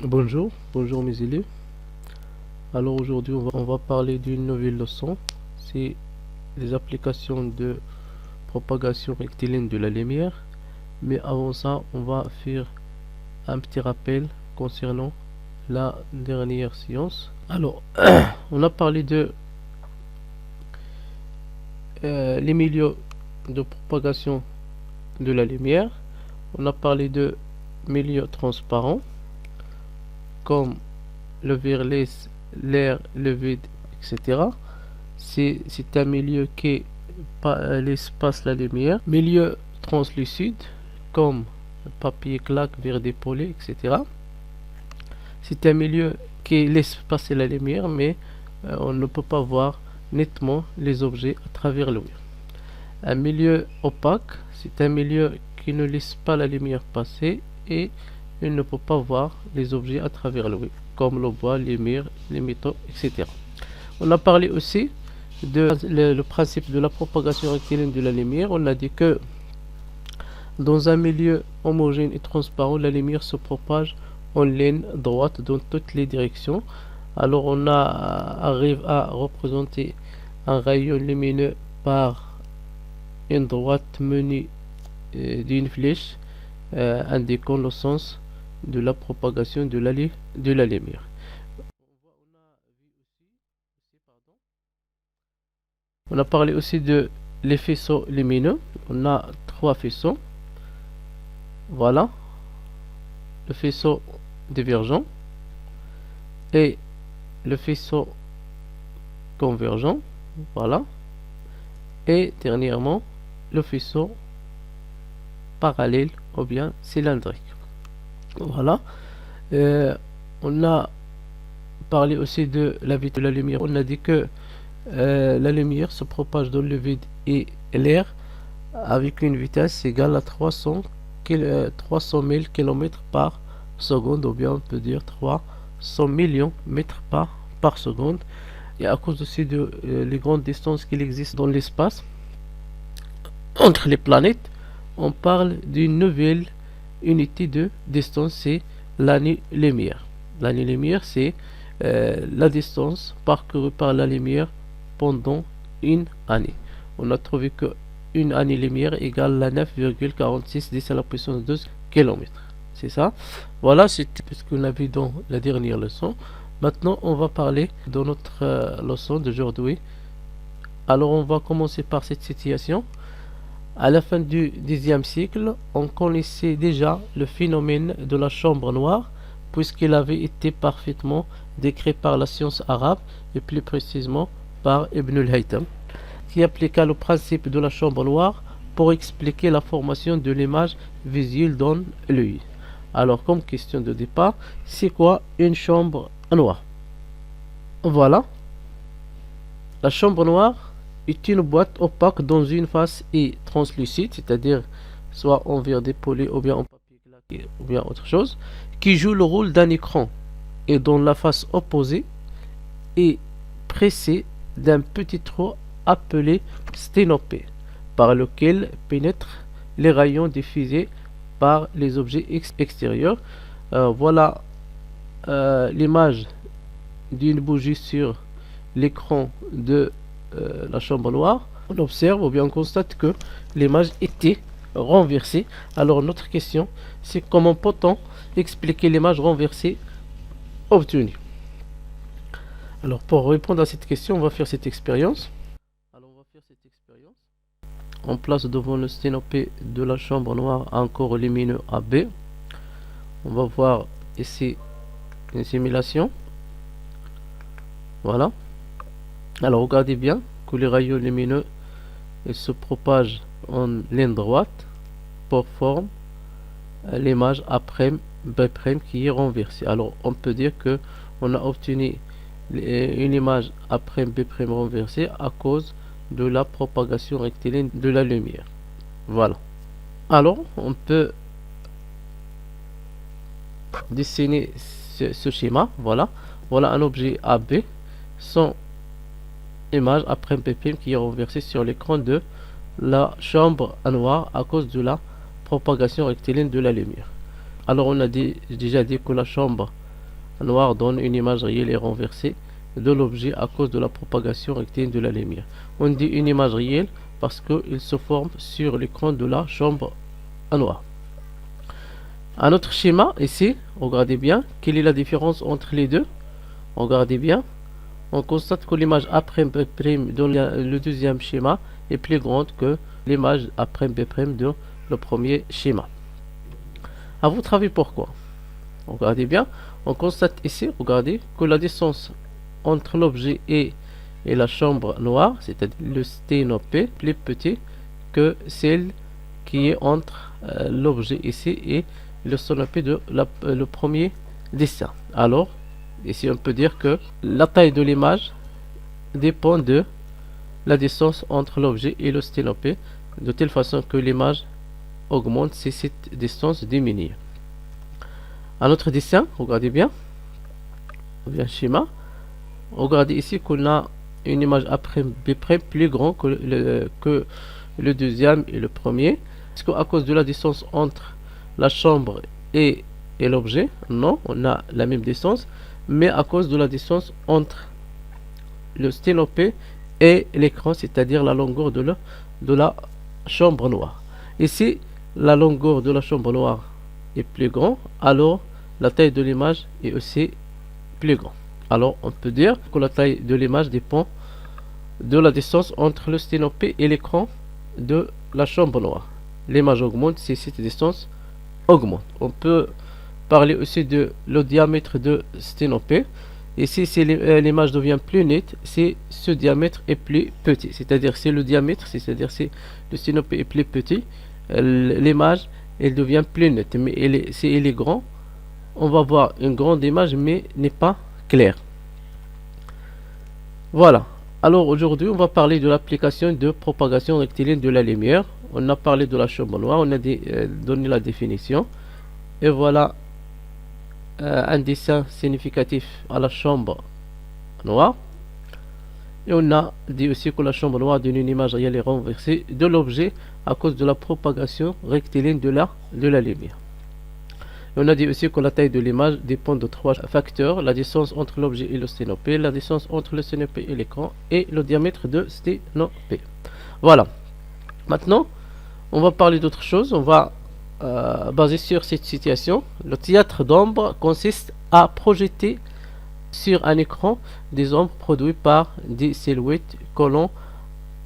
Bonjour mes élèves. Alors aujourd'hui on va parler d'une nouvelle leçon. C'est les applications de propagation rectiligne de la lumière. Mais avant ça, on va faire un petit rappel concernant la dernière séance. Alors, on a parlé de les milieux de propagation de la lumière. On a parlé de milieux transparents comme le verre, l'air, le vide, etc. C'est un milieu qui laisse passer la lumière. Milieu translucide comme papier, claque, verre dépolé, etc. C'est un milieu qui laisse passer la lumière, mais on ne peut pas voir nettement les objets à travers le verre. Un milieu opaque, c'est un milieu qui ne laisse pas la lumière passer et il ne peut pas voir les objets à travers le verre, comme le bois, les murs, les métaux, etc. On a parlé aussi de le principe de la propagation rectiligne de la lumière. On a dit que dans un milieu homogène et transparent, la lumière se propage en ligne droite dans toutes les directions. Alors on arrive à représenter un rayon lumineux par une droite munie d'une flèche indiquant le sens de la propagation de la lumière. On a parlé aussi de les faisceaux lumineux. On a trois faisceaux. Voilà. Le faisceau divergent et le faisceau convergent. Voilà. Et dernièrement, le faisceau parallèle ou bien cylindrique. Voilà. On a parlé aussi de la vitesse de la lumière. On a dit que la lumière se propage dans le vide et l'air avec une vitesse égale à 300 000 km par seconde, ou bien on peut dire 300 millions mètres par seconde. Et à cause aussi de les grandes distances qu'il existe dans l'espace entre les planètes, on parle d'une nouvelle unité de distance, c'est l'année-lumière. L'année-lumière, c'est la distance parcourue par la lumière pendant une année. On a trouvé que une année-lumière égale à 9,46 10 à la puissance 12 km. C'est ça. Voilà, c'était ce qu'on a vu dans la dernière leçon. Maintenant, on va parler de notre leçon d'aujourd'hui. Alors, on va commencer par cette situation. À la fin du Xe siècle, on connaissait déjà le phénomène de la chambre noire, puisqu'il avait été parfaitement décrit par la science arabe, et plus précisément par Ibn al-Haytham, qui appliqua le principe de la chambre noire pour expliquer la formation de l'image visuelle dans l'œil. Alors, comme question de départ, c'est quoi une chambre noire? Voilà. La chambre noire est une boîte opaque dont une face est translucide, c'est-à-dire soit en verre dépolé ou bien en papier glaqué ou bien autre chose, qui joue le rôle d'un écran et dont la face opposée est pressée d'un petit trou appelé sténopée, par lequel pénètrent les rayons diffusés par les objets extérieurs. Voilà l'image d'une bougie sur l'écran de la chambre noire. On observe ou bien on constate que l'image était renversée. Alors notre question, c'est comment peut-on expliquer l'image renversée obtenue? Alors pour répondre à cette question, on va faire cette expérience. Alors on va faire cette expérience. On place devant le sténopée de la chambre noire un corps lumineux AB. On va voir ici une simulation. Voilà. Alors regardez bien que les rayons lumineux se propagent en ligne droite pour former l'image A', B' qui est renversée. Alors on peut dire que on a obtenu une image A', B' renversée à cause de la propagation rectiligne de la lumière. Voilà. Alors on peut dessiner ce schéma. Voilà. Voilà un objet AB sans image A', B' qui est renversée sur l'écran de la chambre noire à cause de la propagation rectiligne de la lumière. Alors on a déjà dit que la chambre noir donne une image réelle et renversée de l'objet à cause de la propagation rectiligne de la lumière. On dit une image réelle parce qu'il se forme sur l'écran de la chambre noire. Un autre schéma ici, regardez bien, quelle est la différence entre les deux? Regardez bien, on constate que l'image A'B' dans le deuxième schéma est plus grande que l'image A'B' de le premier schéma. À votre avis, pourquoi? Regardez bien, on constate ici, regardez, que la distance entre l'objet et la chambre noire, c'est-à-dire le sténopé, est plus petit que celle qui est entre l'objet ici et le sténopé de le premier dessin. Alors, ici on peut dire que la taille de l'image dépend de la distance entre l'objet et le sténopé, de telle façon que l'image augmente si cette distance diminue. Un autre dessin, regardez bien, un schéma. Regardez ici qu'on a une image A'B' plus grande que le deuxième et le premier. Est-ce qu'à cause de la distance entre la chambre et l'objet? Non, on a la même distance, mais à cause de la distance entre le sténopé et l'écran, c'est-à-dire la longueur de la chambre noire. Ici, la longueur de la chambre noire est plus grande, alors la taille de l'image est aussi plus grande. Alors on peut dire que la taille de l'image dépend de la distance entre le sténopé et l'écran de la chambre noire. L'image augmente si cette distance augmente. On peut parler aussi de le diamètre de sténopé. Ici, si l'image devient plus nette, si ce diamètre est plus petit, c'est-à-dire si le diamètre, c'est-à-dire si le sténopé est plus petit, l'image elle devient plus nette. Mais si elle est grande, on va voir une grande image mais n'est pas claire. Voilà. Alors aujourd'hui, on va parler de l'application de propagation rectiligne de la lumière. On a parlé de la chambre noire, on a donné la définition. Et voilà un dessin significatif à la chambre noire. Et on a dit aussi que la chambre noire donne une image réelle et renversée de l'objet à cause de la propagation rectiligne de la lumière. Et on a dit aussi que la taille de l'image dépend de trois facteurs: la distance entre l'objet et le sténopé, la distance entre le sténopé et l'écran, et le diamètre de sténopé. Voilà. Maintenant, on va parler d'autre chose. On va baser sur cette situation. Le théâtre d'ombre consiste à projeter sur un écran des ombres produites par des silhouettes que l'on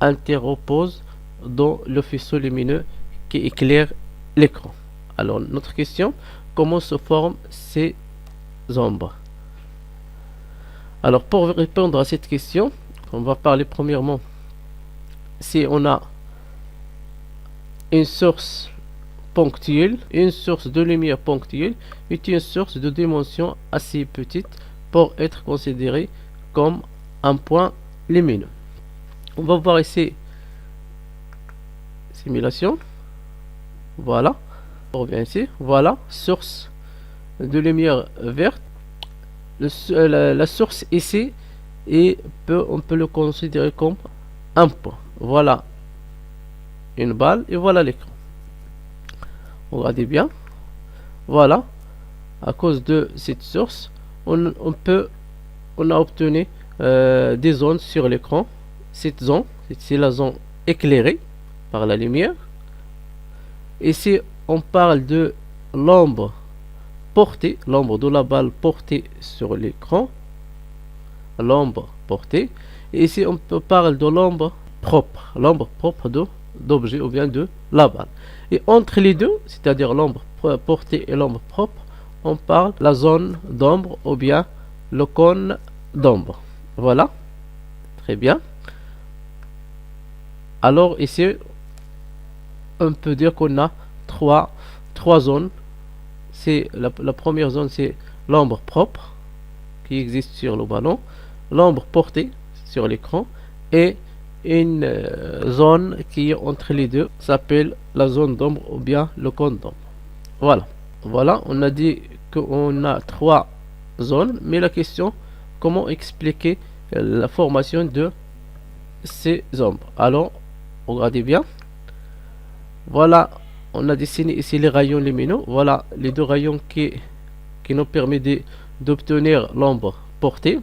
interpose dans le faisceau lumineux qui éclaire l'écran. Alors, notre question: comment se forment ces ombres? Alors, pour répondre à cette question, on va parler premièrement si on a une source ponctuelle, une source de lumière ponctuelle est une source de dimension assez petite pour être considérée comme un point lumineux. On va voir ici simulation. Voilà. On revient ici. Voilà, source de lumière verte. La source ici, et on peut le considérer comme un point. Voilà une balle et voilà l'écran. Regardez bien. Voilà. À cause de cette source, on a obtenu des zones sur l'écran. Cette zone, c'est la zone éclairée par la lumière. Ici, on parle de l'ombre portée, l'ombre de la balle portée sur l'écran. L'ombre portée. Et ici, on parle de l'ombre propre d'objet ou bien de la balle. Et entre les deux, c'est-à-dire l'ombre portée et l'ombre propre, on parle de la zone d'ombre ou bien le cône d'ombre. Voilà. Très bien. Alors ici, on peut dire qu'on a trois zones. C'est la première zone, c'est l'ombre propre qui existe sur le ballon, l'ombre portée sur l'écran, et une zone qui est entre les deux s'appelle la zone d'ombre ou bien le cône d'ombre. Voilà, on a dit qu'on a trois zones, mais la question: comment expliquer la formation de ces ombres? Alors, regardez bien. Voilà, on a dessiné ici les rayons lumineux. Voilà les deux rayons qui nous permettent d'obtenir l'ombre portée,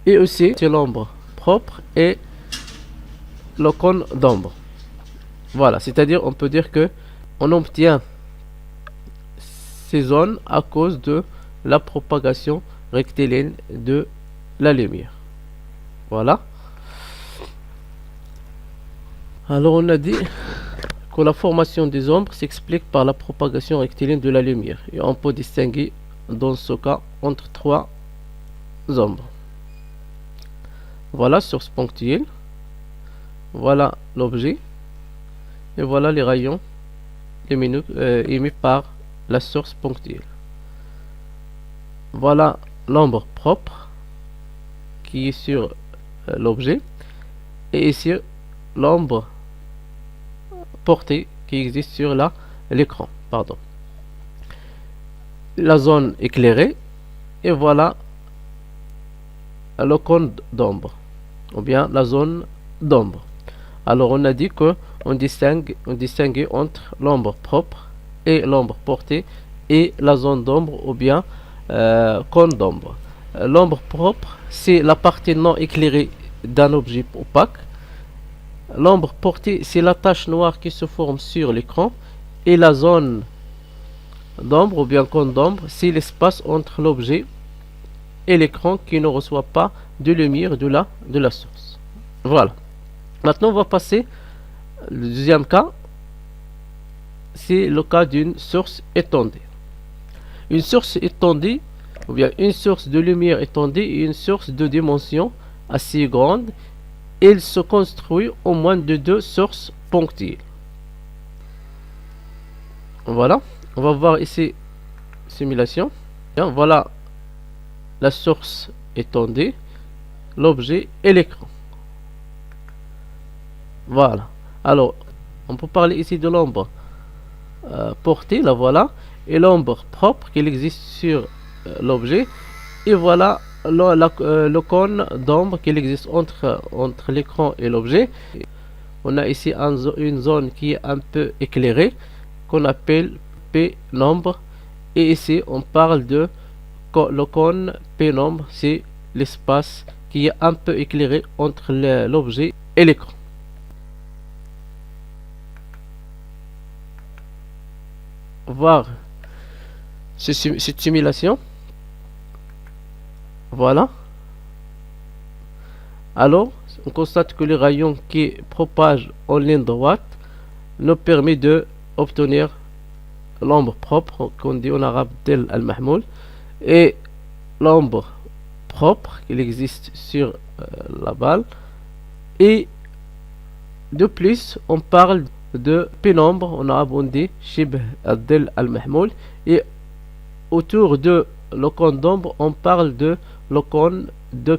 et aussi l'ombre propre et le cône d'ombre. Voilà, c'est-à-dire on peut dire que on obtient ces zones à cause de la propagation rectiligne de la lumière. Voilà. Alors on a dit que la formation des ombres s'explique par la propagation rectiligne de la lumière, et on peut distinguer dans ce cas entre trois ombres. Voilà source ponctuelle, voilà l'objet, et voilà les rayons lumineux émis par la source ponctuelle. Voilà l'ombre propre qui est sur l'objet, et ici l'ombre portée qui existe sur l'écran. La zone éclairée, et voilà le cône d'ombre, ou bien la zone d'ombre. Alors on a dit que on distingue entre l'ombre propre et l'ombre portée et la zone d'ombre, ou bien cône d'ombre. L'ombre propre, c'est la partie non éclairée d'un objet opaque. L'ombre portée, c'est la tache noire qui se forme sur l'écran, et la zone d'ombre, ou bien cône d'ombre, c'est l'espace entre l'objet et l'écran qui ne reçoit pas de lumière de la source. Voilà. Maintenant, on va passer au deuxième cas. C'est le cas d'une source étendue. Une source étendue, ou bien une source de lumière étendue, est une source de dimension assez grande. Il se construit au moins de deux sources ponctuelles. Voilà. On va voir ici simulation. Bien, voilà la source étendue, l'objet et l'écran. Voilà. Alors, on peut parler ici de l'ombre portée, la voilà, et l'ombre propre qui existe sur l'objet, et voilà le cône d'ombre qui existe entre l'écran et l'objet. On a ici une zone qui est un peu éclairée, qu'on appelle pénombre, et ici on parle de le cône pénombre, c'est l'espace qui est un peu éclairé entre l'objet et l'écran. Voir cette simulation. Voilà. Alors, on constate que les rayons qui propagent en ligne droite nous permet de obtenir l'ombre propre, qu'on dit en arabe del al-mahmoul, et l'ombre propre qu'il existe sur la balle. Et de plus, on parle de pénombre, en arabe on dit shibh del al-mahmoul, et autour de le cône d'ombre, on parle de le cône de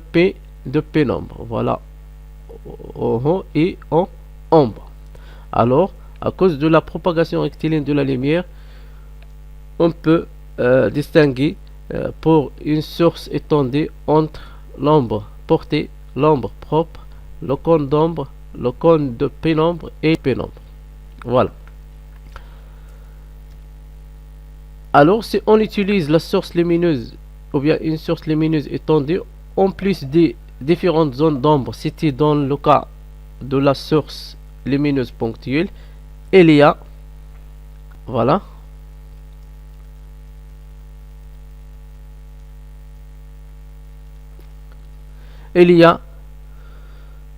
pénombre. Voilà, en haut et en ombre. Alors, à cause de la propagation rectiligne de la lumière, on peut distinguer pour une source étendue entre l'ombre portée, l'ombre propre, le cône d'ombre, le cône de pénombre et pénombre. Voilà. Alors, si on utilise la source lumineuse, ou bien une source lumineuse étendue, en plus des différentes zones d'ombre citées dans le cas de la source lumineuse ponctuelle, il y a, voilà, il y a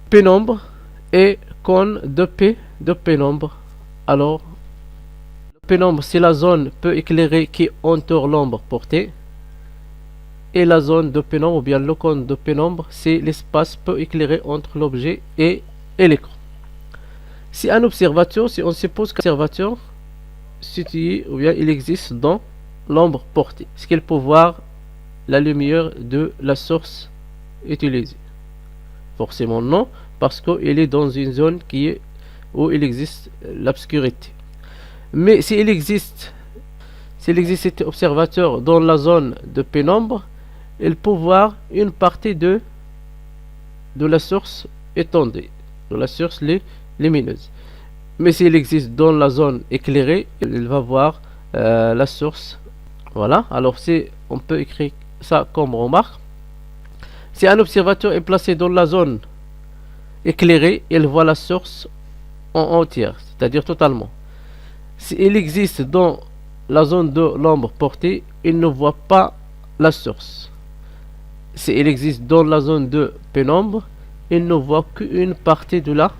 pénombre et cône de pénombre. Alors, le pénombre, c'est la zone peu éclairée qui entoure l'ombre portée, et la zone de pénombre, ou bien le cône de pénombre, c'est l'espace peu éclairé entre l'objet et l'écran. Si un observateur, si on suppose qu'un observateur situé, ou bien il existe dans l'ombre portée, est-ce qu'il peut voir la lumière de la source utilisée? Forcément non, parce qu'il est dans une zone où il existe l'obscurité. Mais s'il existe cet observateur dans la zone de pénombre, il peut voir une partie de la source étendue, de la source lumineuse. Mais s'il existe dans la zone éclairée, il va voir la source. Voilà. Alors c'est on peut écrire ça comme remarque. Si un observateur est placé dans la zone éclairée, il voit la source en entière, c'est-à-dire totalement. S'il existe dans la zone de l'ombre portée, il ne voit pas la source. S'il existe dans la zone de pénombre, il ne voit qu'une partie de la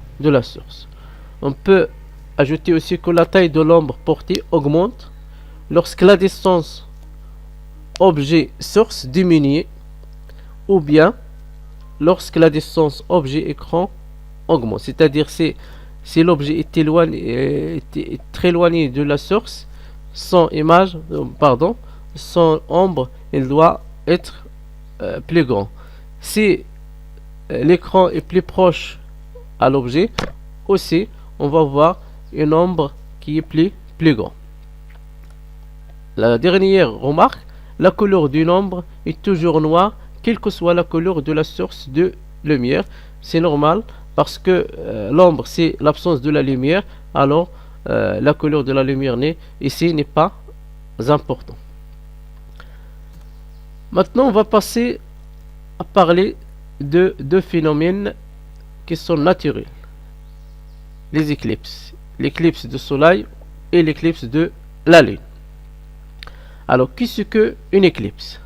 source. On peut ajouter aussi que la taille de l'ombre portée augmente lorsque la distance objet-source diminue, ou bien lorsque la distance objet-écran augmente. C'est-à-dire si l'objet est très éloigné de la source, son ombre, il doit être plus grand. Si l'écran est plus proche à l'objet, aussi on va voir une ombre qui est plus grande. La dernière remarque, la couleur d'une ombre est toujours noire, quelle que soit la couleur de la source de lumière. C'est normal parce que l'ombre c'est l'absence de la lumière, alors la couleur de la lumière ici n'est pas important. Maintenant on va passer à parler de deux phénomènes qui sont naturels. Les éclipses. L'éclipse du soleil et l'éclipse de la lune. Alors, qu'est-ce qu'une éclipse?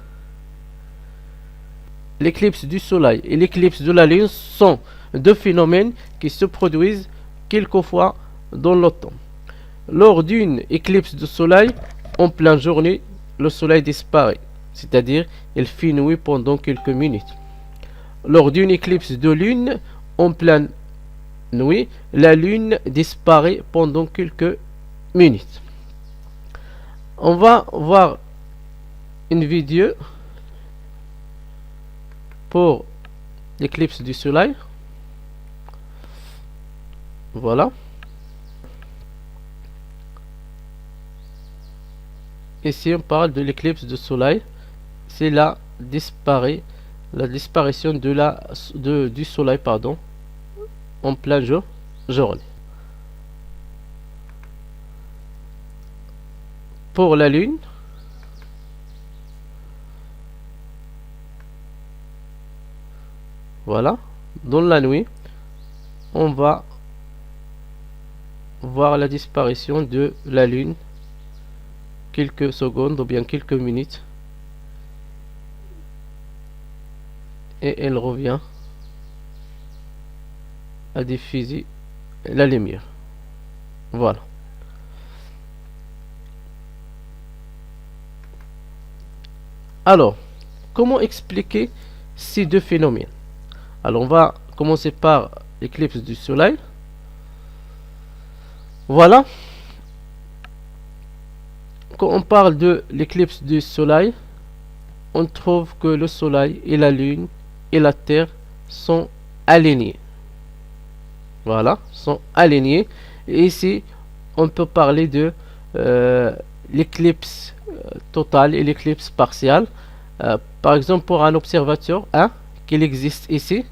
L'éclipse du soleil et l'éclipse de la lune sont deux phénomènes qui se produisent quelquefois dans le temps. Lors d'une éclipse du soleil, en pleine journée, le soleil disparaît, c'est-à-dire il fait nuit pendant quelques minutes. Lors d'une éclipse de lune, en pleine nuit, la lune disparaît pendant quelques minutes. On va voir une vidéo pour l'éclipse du soleil. Voilà. Ici on parle de l'éclipse du soleil. C'est la disparition du soleil en pleine journée. Pour la lune, voilà, dans la nuit, on va voir la disparition de la lune quelques secondes ou bien quelques minutes, et elle revient à diffuser la lumière. Voilà. Alors, comment expliquer ces deux phénomènes? Alors, on va commencer par l'éclipse du soleil. Voilà. Quand on parle de l'éclipse du soleil, on trouve que le soleil et la lune et la terre sont alignés. Voilà, sont alignés. Et ici, on peut parler de l'éclipse totale et l'éclipse partielle. Par exemple, pour un observateur qu'il existe ici,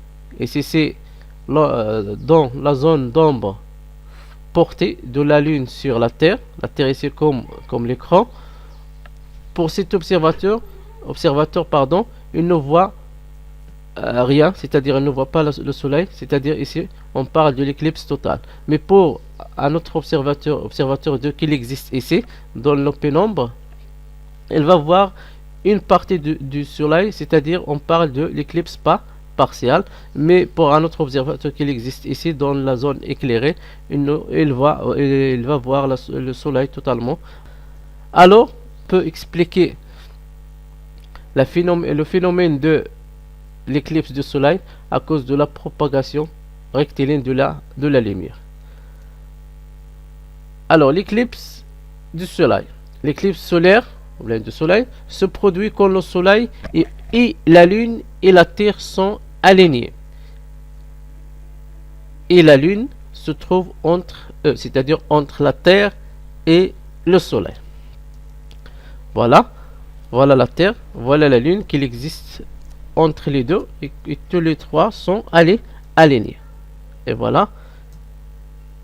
c'est dans la zone d'ombre portée de la lune sur la terre ici comme l'écran. Pour cet observateur, il ne voit rien, c'est-à-dire il ne voit pas le soleil, c'est-à-dire ici on parle de l'éclipse totale. Mais pour un autre observateur qu'il existe ici dans le pénombre, il va voir une partie du soleil, c'est-à-dire on parle de l'éclipse partielle. Mais pour un autre observateur qu'il existe ici dans la zone éclairée, il va voir le soleil totalement. Alors on peut expliquer le phénomène de l'éclipse du soleil à cause de la propagation rectiligne de la lumière. Alors l'éclipse du soleil, l'éclipse solaire du soleil se produit quand le soleil et la lune et la terre sont alignés et la lune se trouve entre eux, c'est-à-dire entre la terre et le soleil. Voilà la terre, voilà la lune qu'il existe entre les deux, et tous les trois sont alignés. Et voilà,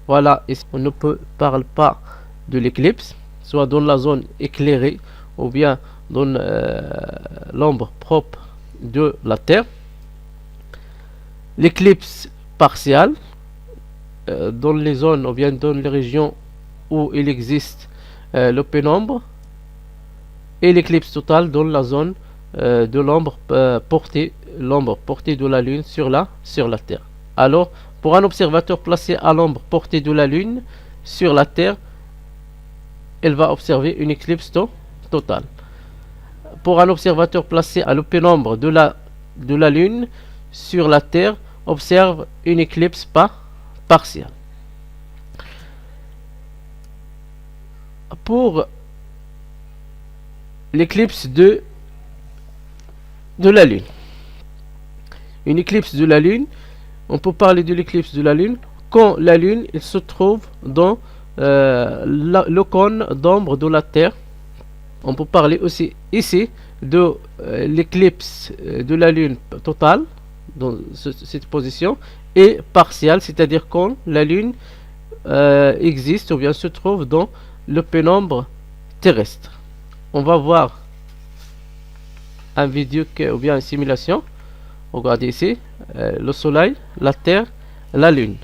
on ne parle pas de l'éclipse, soit dans la zone éclairée ou bien donne l'ombre propre de la Terre. L'éclipse partielle dans les zones ou bien dans les régions où il existe le pénombre, et l'éclipse totale dans la zone de l'ombre portée de la Lune sur la Terre. Alors, pour un observateur placé à l'ombre portée de la Lune sur la Terre, elle va observer une éclipse totale. Pour un observateur placé à la pénombre de la Lune sur la Terre, observe une éclipse partielle. Pour l'éclipse de la Lune, une éclipse de la Lune, on peut parler de l'éclipse de la Lune quand la Lune elle se trouve dans le cône d'ombre de la Terre. On peut parler aussi ici de l'éclipse de la Lune totale dans cette position et partielle, c'est-à-dire quand la Lune existe ou bien se trouve dans le pénombre terrestre. On va voir un vidéo ou bien une simulation. Regardez ici le Soleil, la Terre, la Lune.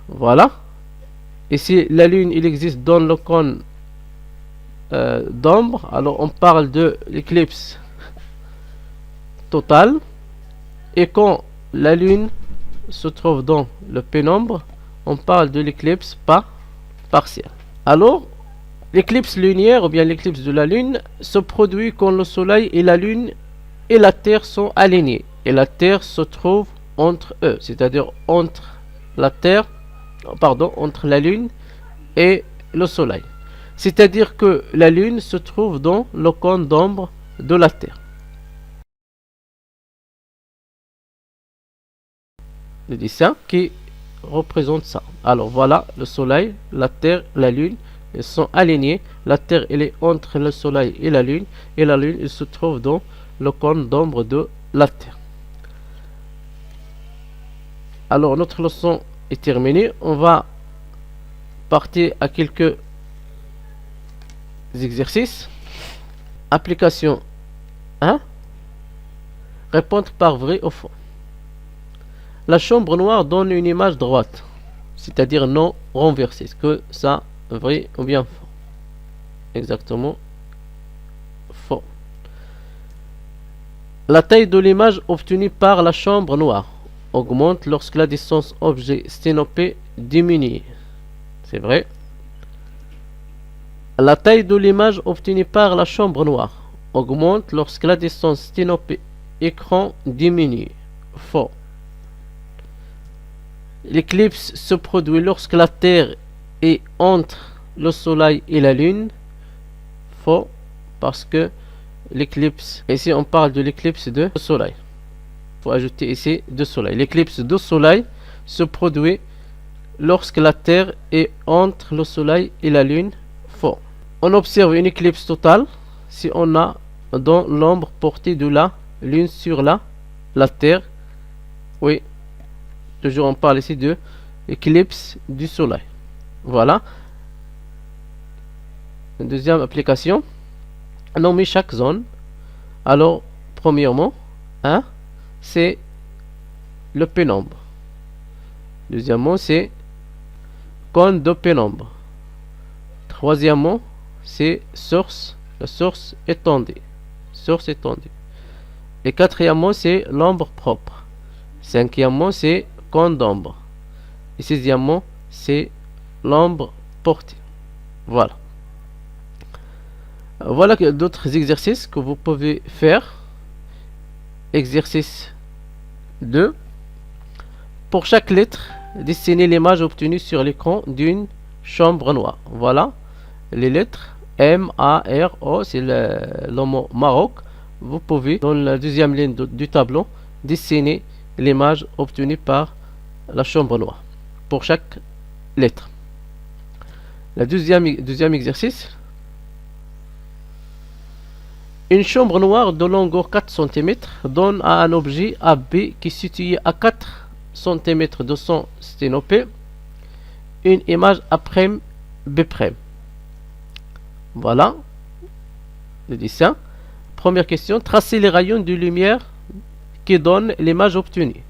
Voilà. Ici, la Lune, il existe dans le cône d'ombre. Alors, on parle de l'éclipse totale. Et quand la Lune se trouve dans le pénombre, on parle de l'éclipse partielle. Alors, l'éclipse lunaire ou bien l'éclipse de la Lune se produit quand le Soleil et la Lune et la Terre sont alignés. Et la Terre se trouve entre eux, c'est-à-dire entre entre la Lune et le Soleil. C'est-à-dire que la Lune se trouve dans le cône d'ombre de la Terre. Le dessin qui représente ça. Alors voilà, le Soleil, la Terre, la Lune, ils sont alignés. La Terre, elle est entre le Soleil et la Lune elle se trouve dans le cône d'ombre de la Terre. Alors notre leçon est terminée. On va partir à quelques exercices. Application 1. Répondre par vrai ou faux. La chambre noire donne une image droite, c'est-à-dire non renversée. Est-ce que ça vrai ou bien faux? Exactement faux. La taille de l'image obtenue par la chambre noire augmente lorsque la distance objet sténopé diminue. C'est vrai. La taille de l'image obtenue par la chambre noire augmente lorsque la distance sténopé écran diminue. Faux. L'éclipse se produit lorsque la Terre est entre le Soleil et la Lune. Faux, parce que l'éclipse, ici on parle de l'éclipse de Soleil. Il faut ajouter ici de Soleil. L'éclipse de Soleil se produit lorsque la Terre est entre le Soleil et la Lune. Faux. On observe une éclipse totale si on a dans l'ombre portée de la Lune sur la Terre. Oui. Toujours on parle ici de éclipse du Soleil. Voilà. Deuxième application. Nommer chaque zone. Alors, premièrement, c'est le pénombre. Deuxièmement, c'est cône de pénombre. Troisièmement, c'est source. La source étendue. Et quatrièmement, c'est l'ombre propre. Cinquièmement, c'est cône d'ombre. Et sixièmement, c'est l'ombre portée. Voilà. Voilà d'autres exercices que vous pouvez faire. Exercice 2. Pour chaque lettre, dessinez l'image obtenue sur l'écran d'une chambre noire. Voilà les lettres M, A, R, O, c'est le mot Maroc. Vous pouvez, dans la deuxième ligne du tableau, dessiner l'image obtenue par la chambre noire pour chaque lettre. Le deuxième exercice. Une chambre noire de longueur 4 cm donne à un objet AB qui est situé à 4 cm de son sténopé une image A', B'. Voilà le dessin. Première question, tracez les rayons de lumière qui donnent l'image obtenue.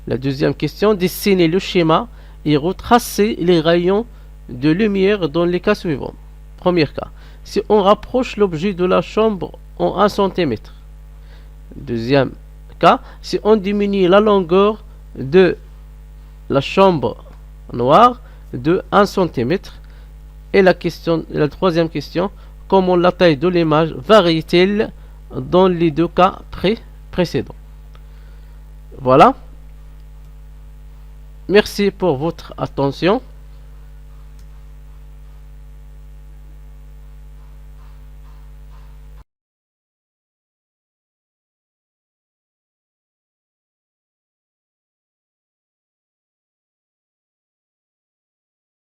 La deuxième question, dessinez le schéma et retracez les rayons de lumière dans les cas suivants. Premier cas, si on rapproche l'objet de la chambre en 1 cm. Deuxième cas, si on diminue la longueur de la chambre noire de 1 cm. Et la troisième question, comment la taille de l'image varie-t-elle dans les deux cas précédents? Voilà. Merci pour votre attention.